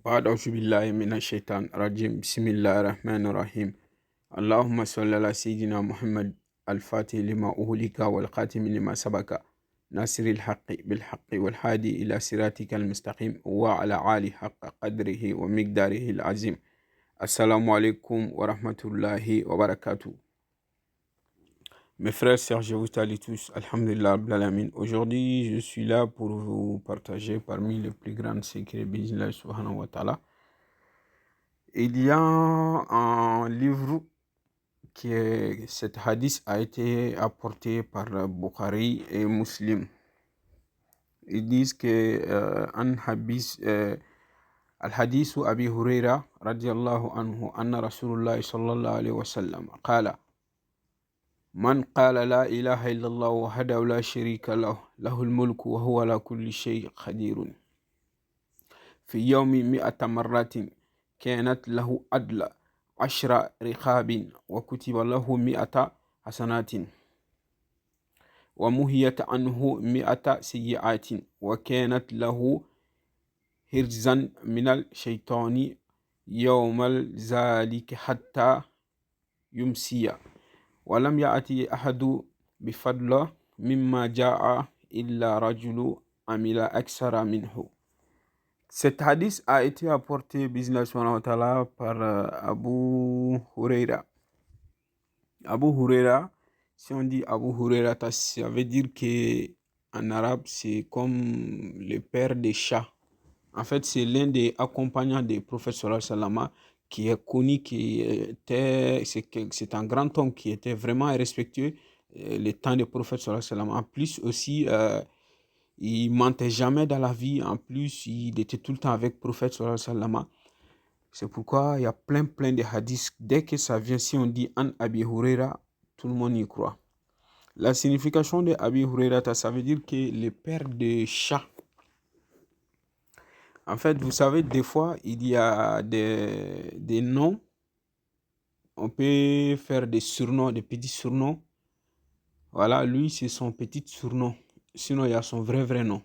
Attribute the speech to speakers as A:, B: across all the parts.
A: بعد أعوذ بالله من الشيطان الرجيم بسم الله الرحمن الرحيم اللهم صل على سيدنا محمد الفاتح لما أهلك والخاتم لما سبق ناصر الحق بالحق والهادي إلى صراطك المستقيم وعلى آله حق قدره ومقداره العظيم. السلام عليكم ورحمة الله وبركاته. Mes frères, sœurs, je vous salue tous. Alhamdulillah, Rabbil Alamin. Aujourd'hui, je suis là pour vous partager parmi les plus grands secrets d'Allah subhanahu wa ta'ala. Il y a un livre cet hadith a été apporté par Bukhari et Muslim. Ils disent que الحديث أبي هريرة رضي الله عنه أن رسول الله صلى الله عليه وسلم قال من قال لا إله إلا الله وحده لا شريك له له الملك وهو على كل شيء قدير في يوم 100 مرة كانت له عدل 10 رقاب وكتب له 100 حسنات ومهيت عنه 100 سيئات وكانت له هرزا من الشيطان يوم ذلك حتى يمسي ولم يأتي أحد بفضل مما جاء إلا رجل عمل أكثر منه. Cet hadith a été apporté par Abu Huraira. Abu Huraira, si on dit Abu Huraira, ça veut dire qu'en arabe, c'est comme le père des chats. En fait, c'est l'un des accompagnants des prophètes sallallahu alayhi wa sallam qui est connu, c'est un grand homme qui était vraiment respectueux le temps des prophètes sallallahu alayhi wa sallam. En plus aussi, il mentait jamais dans la vie. En plus, il était tout le temps avec le prophète sallallahu alayhi wa sallam. C'est pourquoi il y a plein de hadiths. Dès que ça vient, si on dit An Abi Huraira, tout le monde y croit. La signification de Abi Huraira, ça veut dire que le père de chat. En fait, vous savez, des fois, il y a des noms. On peut faire des surnoms, des petits surnoms. Voilà, lui, c'est son petit surnom. Sinon, il y a son vrai nom.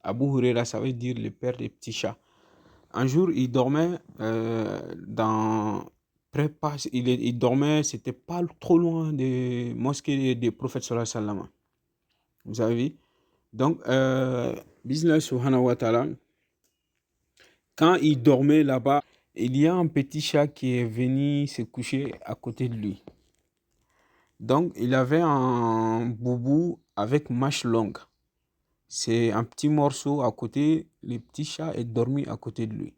A: Abu Huraira, ça veut dire le père des petits chats. Un jour, il dormait il dormait, c'était pas trop loin des mosquées des prophètes sallallahu alayhi wa sallam. Vous avez vu? Donc, Bismillah subhanahu wa ta'ala, quand il dormait là-bas, il y a un petit chat qui est venu se coucher à côté de lui. Donc, il avait un boubou avec mâche longue. C'est un petit morceau à côté, le petit chat est dormi à côté de lui.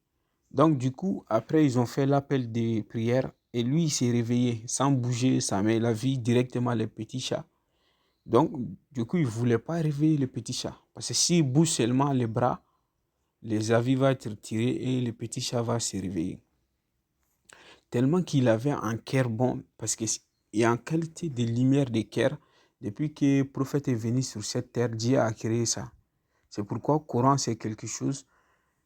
A: Donc, du coup, après, ils ont fait l'appel des prières et lui, il s'est réveillé sans bouger sa main. Il a vu directement le petit chat. Donc, du coup, il ne voulait pas réveiller le petit chat. Parce que s'il bouge seulement les bras, les avis vont être tirés et le petit chat va se réveiller. Tellement qu'il avait un cœur bon, parce qu'il y a une qualité de lumière de cœur. Depuis que le prophète est venu sur cette terre, Dieu a créé ça. C'est pourquoi le Coran, c'est quelque chose.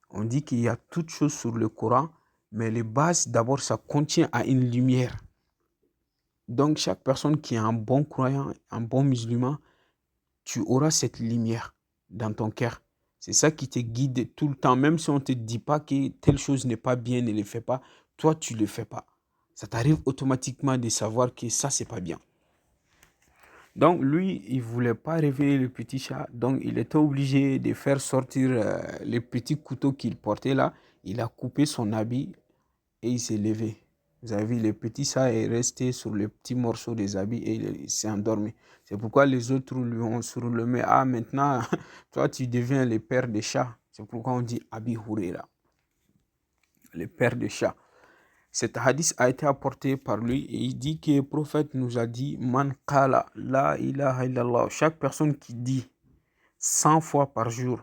A: On dit qu'il y a toutes choses sur le Coran, mais les bases, d'abord, ça contient à une lumière. Donc, chaque personne qui est un bon croyant, un bon musulman, tu auras cette lumière dans ton cœur. C'est ça qui te guide tout le temps. Même si on ne te dit pas que telle chose n'est pas bien, ne le fais pas, toi, tu ne le fais pas. Ça t'arrive automatiquement de savoir que ça, c'est pas bien. Donc, lui, il ne voulait pas réveiller le petit chat. Donc, il était obligé de faire sortir les petits couteaux qu'il portait là. Il a coupé son habit et il s'est levé. Vous avez vu, le petit chat est resté sur le petit morceau des habits et il s'est endormi. C'est pourquoi les autres lui ont surnommé. Ah, maintenant, toi, tu deviens le père des chats. C'est pourquoi on dit Abi Huraira, le père des chats. Cet hadith a été apporté par lui et il dit que le prophète nous a dit Man qala la ilaha illallah. Chaque personne qui dit 100 fois par jour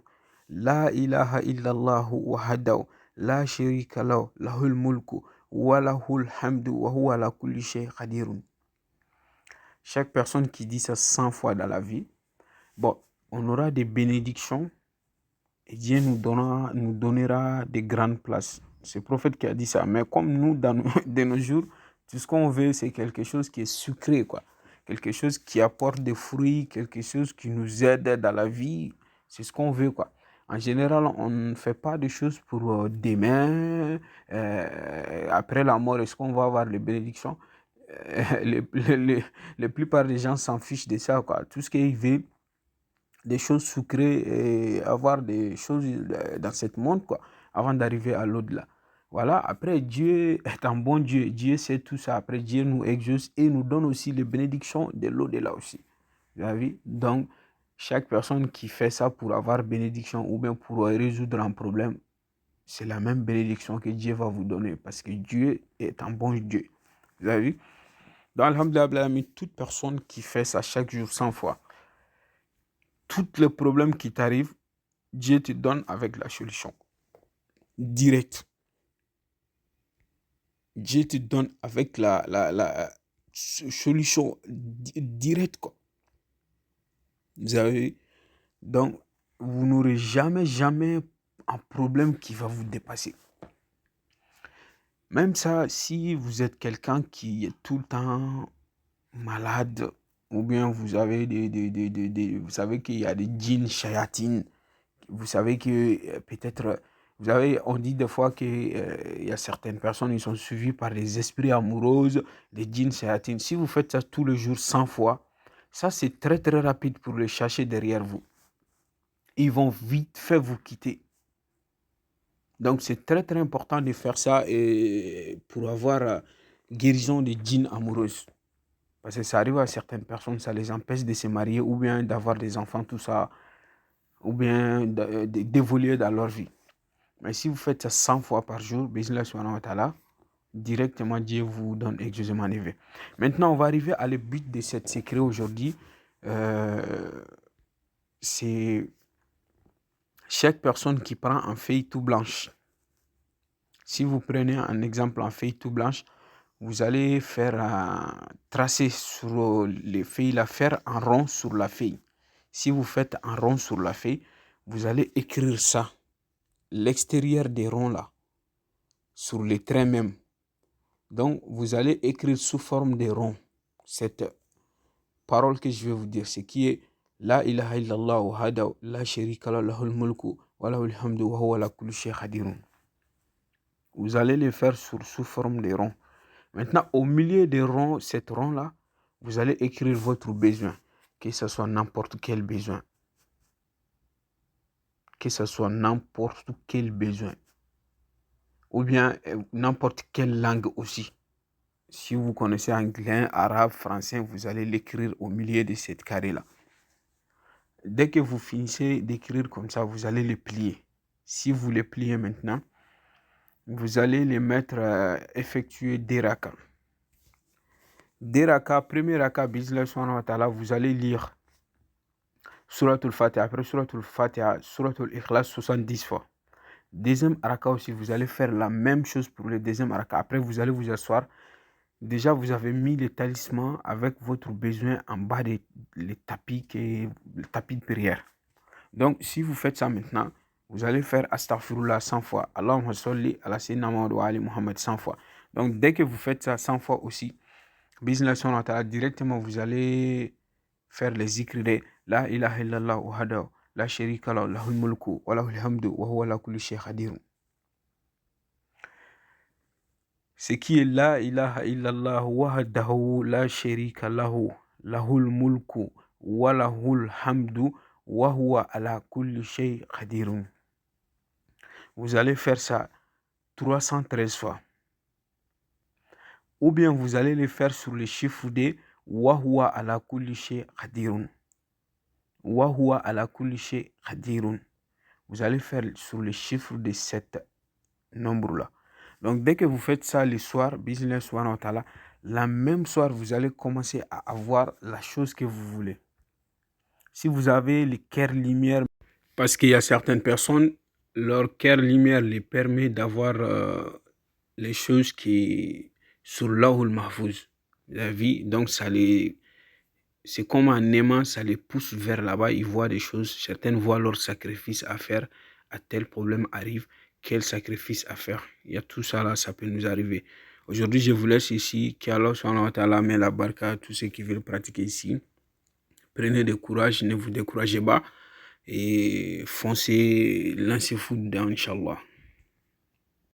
A: La ilaha illallah wahdahu la sharika lahu lahul mulku wa lahul hamdu wa huwa ala kulli shay qadirun. Chaque personne qui dit ça 100 fois dans la vie, bon, on aura des bénédictions et Dieu nous donnera des grandes places. C'est le prophète qui a dit ça. Mais comme nous, de nos jours, tout ce qu'on veut, c'est quelque chose qui est sucré, quoi. Quelque chose qui apporte des fruits, quelque chose qui nous aide dans la vie. C'est ce qu'on veut, quoi. En général, on ne fait pas de choses pour demain. Après la mort, est-ce qu'on va avoir les bénédictions? La plupart des gens s'en fichent de ça, quoi. Tout ce qu'ils veulent, des choses sucrées et avoir des choses dans ce monde, quoi, avant d'arriver à l'au-delà. Voilà, après Dieu est un bon Dieu, Dieu sait tout ça, après Dieu nous exauce et nous donne aussi les bénédictions de l'au-delà aussi. Vous avez vu? Donc, chaque personne qui fait ça pour avoir bénédiction ou bien pour résoudre un problème, c'est la même bénédiction que Dieu va vous donner parce que Dieu est un bon Dieu. Vous avez vu? Donc, alhamdoulilah, toute personne qui fait ça chaque jour 100 fois, tous les problèmes qui t'arrivent, Dieu te donne avec la solution directe. Dieu te donne avec la solution directe, quoi. Vous avez, donc, vous n'aurez jamais un problème qui va vous dépasser. Même ça, si vous êtes quelqu'un qui est tout le temps malade, ou bien vous avez vous savez qu'il y a des djinns, shayatines, vous savez que peut-être, vous savez, on dit des fois qu'il y a certaines personnes, ils sont suivis par des esprits amoureux, des djinns, shayatines. Si vous faites ça tous les jours 100 fois, ça c'est très très rapide pour les chercher derrière vous. Ils vont vite fait vous quitter. Donc c'est très très important de faire ça et pour avoir guérison des djinns amoureuses. Parce que ça arrive à certaines personnes, ça les empêche de se marier ou bien d'avoir des enfants, tout ça, ou bien d'évoluer dans leur vie. Mais si vous faites ça 100 fois par jour, directement Dieu vous donne excusez-moi. Maintenant, on va arriver à le but de cette secret aujourd'hui. C'est chaque personne qui prend un feuille tout blanche. Si vous prenez un exemple en feuille tout blanche, vous allez faire tracer sur les feuilles, la faire un rond sur la feuille. Si vous faites un rond sur la feuille, vous allez écrire ça, l'extérieur des ronds là, sur les traits même. Donc, vous allez écrire sous forme de ronds cette parole que je vais vous dire, c'est qui est La ilaha illallah wa hadaw la sharika lahul mulku wa lahul hamdu wa huwa ala kulli shay'in qadirun. Vous allez les faire sous forme de ronds. Maintenant, au milieu des ronds, cette rond-là, vous allez écrire votre besoin, que ce soit n'importe quel besoin. Que ce soit n'importe quel besoin. Ou bien n'importe quelle langue aussi. Si vous connaissez anglais, arabe, français, vous allez l'écrire au milieu de cette carré-là. Dès que vous finissez d'écrire comme ça, vous allez les plier. Si vous les pliez maintenant, vous allez les mettre effectuer des rakas. Des rakas, premier raka, bismillah subhanahu wa ta'ala, vous allez lire Suratul Fatiha, après Suratul Fatiha, Suratul Ikhlas 70 fois. Deuxième raka aussi, vous allez faire la même chose pour le deuxième raka. Après, vous allez vous asseoir. Déjà, vous avez mis les talismans avec votre besoin en bas des tapis de prière. Donc, si vous faites ça maintenant, vous allez faire Astaghfirullah 100 fois. Allahumma salli ala sayyidina Muhammad wa ali Muhammad 100 fois. Donc, dès que vous faites ça 100 fois aussi, directement, vous allez faire les zikrs de La ilaha illallah wahdahu la sharika lahu lahul mulku wa lahul hamdu wa huwa ala kulli shay'in qadir. Ce qui est La ilaha illallah wahdahu la sharika lahu lahul mulku wa lahul hamdu wa huwa ala kulli shay'in qadir. Vous allez faire ça 313 fois. Ou bien vous allez les faire sur le chiffre de wa huwa ala kulli shay'in qadir. Wa huwa ala kulli shay'in qadir. Vous allez faire sur le chiffre de cet nombre-là. Donc, dès que vous faites ça le soir, bismillah subhanahu wa ta'ala, la même soir, vous allez commencer à avoir la chose que vous voulez. Si vous avez le cœur lumière, parce qu'il y a certaines personnes, leur cœur lumière les permet d'avoir les choses qui sur l'Awhul Mahfouz, la vie, donc ça les, c'est comme un aimant, ça les pousse vers là-bas, ils voient des choses, certaines voient leur sacrifice à faire, à tel problème arrive, quel sacrifice à faire. Il y a tout ça là, ça peut nous arriver. Aujourd'hui, je vous laisse ici, qu'Allah subhanahu wa ta'ala met la baraka à tous ceux qui veulent pratiquer ici. Prenez du courage, ne vous découragez pas. et foncez, lancez-vous dedans, Inch'Allah.